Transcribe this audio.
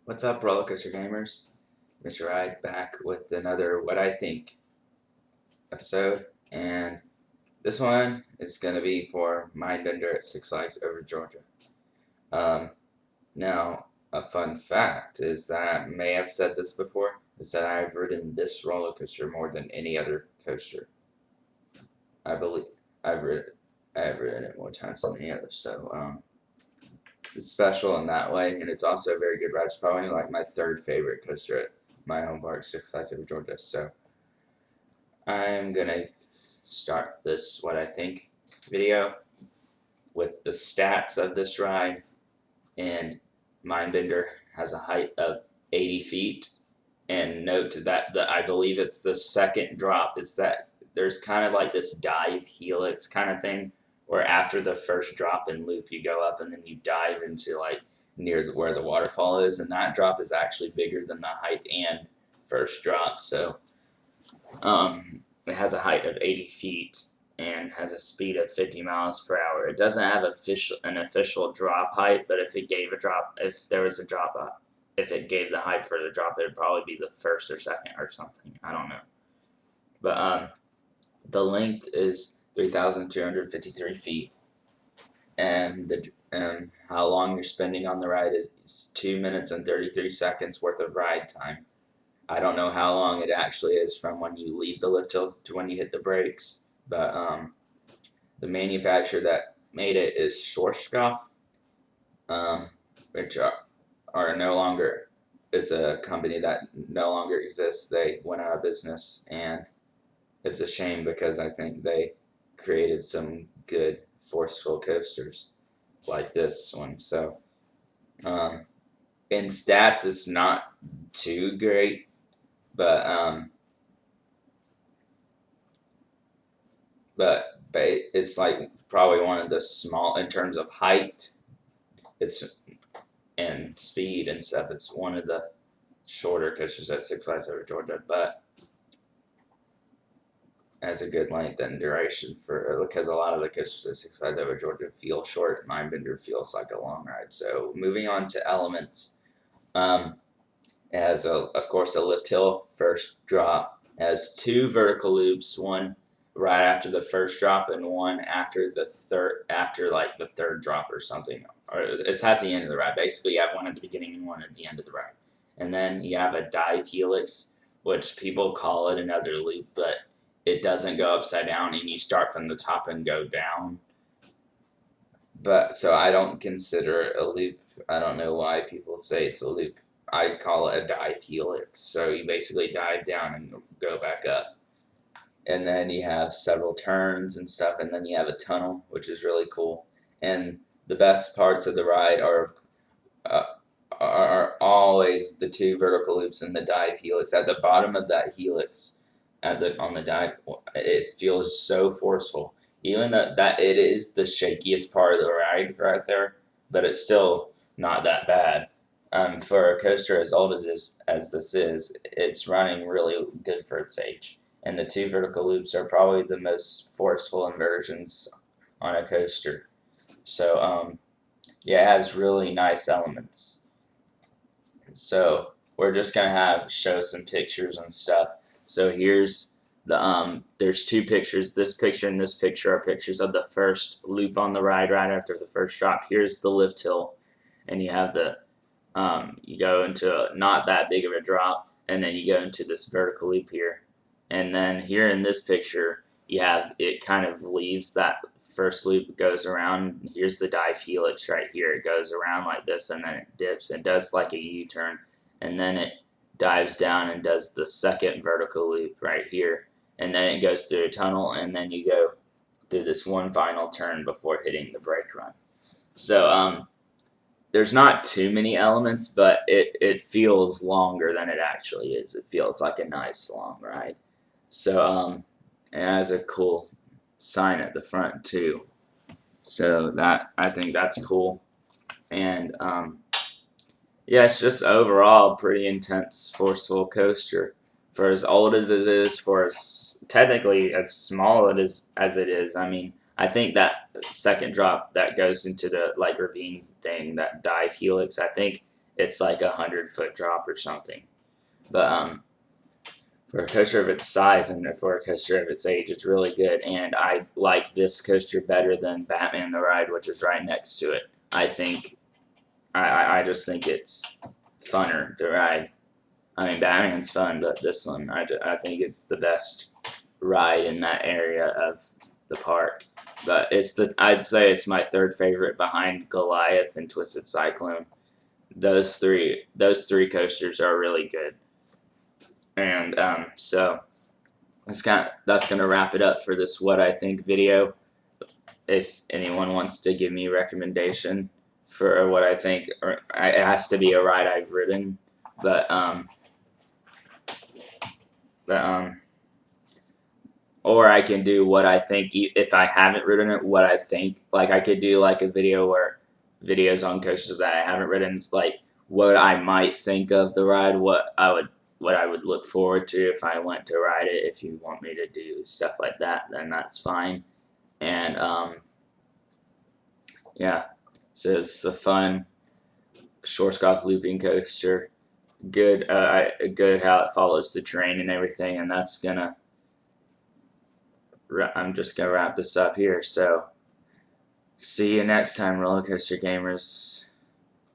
What's up, roller coaster gamers? Mr. Ride back with another what I think episode, and this one is gonna be for Mindbender at Six Flags over Georgia. Um, Now, a fun fact is that I may have said this before, is that I've ridden this roller coaster more than any other coaster. I believe I've ridden I've ridden it more times than any other. So it's special in that way, and it's also a very good ride. It's probably like my third favorite coaster at my home park, Six Flags over Georgia. So I'm gonna start this what I think video with the stats of this ride, and Mindbender has a height of 80 feet, and note that I believe it's the second drop is that there's kind of like this dive helix kind of thing where after the first drop and loop you go up and then you dive into like near where the waterfall is, and that drop is actually bigger than the height and first drop. So it has a height of 80 feet and has a speed of 50 miles per hour. It doesn't have an official drop height, but if there was a drop, if it gave the height for the drop, it'd probably be the first or second or something. I don't know. But the length is 3,253 feet, and how long you're spending on the ride is 2 minutes and 33 seconds worth of ride time. I don't know how long it actually is from when you leave the lift hill to when you hit the brakes, but the manufacturer that made it is Schwarzkopf, which are no longer, it's a company that no longer exists. They went out of business, and it's a shame because I think they created some good forceful coasters like this one. So in stats, it's not too great, but it's like probably one of the small in terms of height. It's and speed and stuff. It's one of the shorter coasters at Six Flags over Georgia, but has a good length and duration for because a lot of the coasters at Six Flags over Georgia feel short. Mindbender feels like a long ride. So moving on to elements, it has of course a lift hill first drop. It has two vertical loops, one right after the first drop and one after the third drop or something. Or it's at the end of the ride. Basically, you have one at the beginning and one at the end of the ride. And then you have a dive helix, which people call it another loop, but it doesn't go upside down, and you start from the top and go down. But so I don't consider it a loop. I don't know why people say it's a loop. I call it a dive helix. So you basically dive down and go back up. And then you have several turns and stuff, and then you have a tunnel, which is really cool. And the best parts of the ride are always the two vertical loops and the dive helix. At the bottom of that helix, on the dive, it feels so forceful. Even that it is the shakiest part of the ride right there, but it's still not that bad. For a coaster as old as this is, it's running really good for its age. And the two vertical loops are probably the most forceful inversions on a coaster. So yeah, it has really nice elements. So we're just gonna show some pictures and stuff. So here's there's two pictures. This picture and this picture are pictures of the first loop on the ride right after the first drop. Here's the lift hill, and you have the you go into not that big of a drop, and then you go into this vertical loop here. And then here in this picture, you have it kind of leaves that first loop, goes around. Here's the dive helix right here. It goes around like this, and then it dips and does like a U-turn, and then it dives down and does the second vertical loop right here, and then it goes through a tunnel, and then you go through this one final turn before hitting the brake run. So there's not too many elements, but it feels longer than it actually is. It feels like a nice long ride. So it has a cool sign at the front too. So that I think that's cool. And yeah, it's just overall pretty intense, forceful coaster. For as old as it is, for as technically as small as it is, I mean, I think that second drop that goes into the like ravine thing, that dive helix, I think it's like 100-foot drop or something. But for a coaster of its size and for a coaster of its age, it's really good. And I like this coaster better than Batman the Ride, which is right next to it. I just think it's funner to ride. I mean, Batman's fun, but this one, I think it's the best ride in that area of the park. But I'd say it's my third favorite behind Goliath and Twisted Cyclone. Those three coasters are really good. And so that's gonna wrap it up for this what I think video. If anyone wants to give me a recommendation for what I think, or it has to be a ride I've ridden, but or I can do what I think if I haven't ridden it. What I think, like I could do like a video where videos on coasters that I haven't ridden, it's like what I might think of the ride, what I would look forward to if I went to ride it. If you want me to do stuff like that, then that's fine. And yeah, so it's a fun Schwarzkopf looping coaster. Good, good how it follows the terrain and everything. And I'm just gonna wrap this up here. So see you next time, roller coaster gamers.